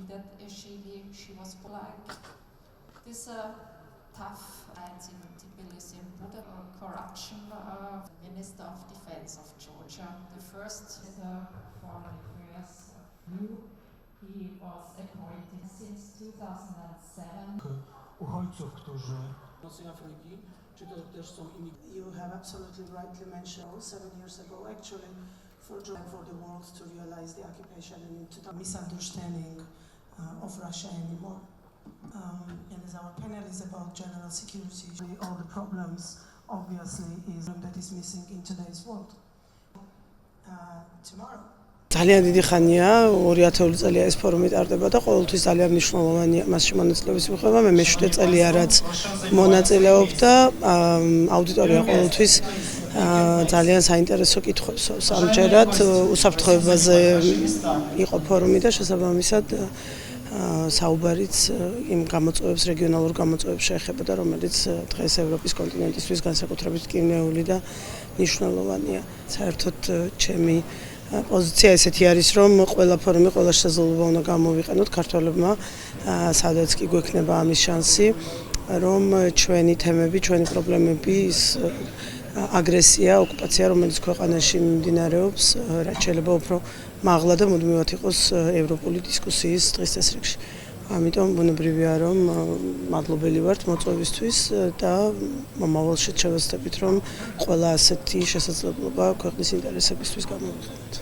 that she was black. This tough times in Tbilisi, corruption, Minister of Defense of Georgia, the first foreign affairs new. He was appointed since 2007. You have absolutely rightly mentioned 7 years ago, actually, for the world to realize the occupation and to the misunderstanding of Russia anymore. And as our panel is about general security, all the problems obviously is that is missing in today's world. Tomorrow. ძალიან დიდი ხანია 2000 წელია ეს ფორუმი ტარდება და ყოველთვის ძალიან მნიშვნელოვანია მასში მონაწილეობის მიღება. მე მე-7 წელია რაც მონაწილეობდა, აუდიტორია ყოველთვის ძალიან საინტერესო კითხვებს ამჯერად უსაფრთხოებაზე იყო ფორუმი და შესაბამისად საუბარიც იმ გამოწვევებს, რეგიონალურ გამოწვევებს შეეხებოდა, რომელიც დღეს ევროპის კონტინენტისთვის განსაკუთრებით კინეული და მნიშვნელოვანია. საერთოდ ჩემი პოზიცია ესეთი არის, რომ ყველა ფორუმი ყველა შესაძლებლობა უნდა გამოვიყენოთ ქართველებმა, სადაც კი გვექნება ამის შანსი, რომ ჩვენი თემები, ჩვენი პრობლემები, ის აგრესია, ოკუპაცია, რომელიც ქვეყანაში მიმდინარეობს, რაც შეიძლება უფრო მაღლა და მუდმივად იყოს ევროპული დისკუსიის დღის წესრიგში. ამიტომ ბუნებრივია, რომ მადლობელი ვართ მოწვევისთვის და მომავალშიც შევეცდებით, რომ ყველა ასეთი შესაძლებლობა ქვეყნის ინტერესებისთვის გამოვიყენოთ.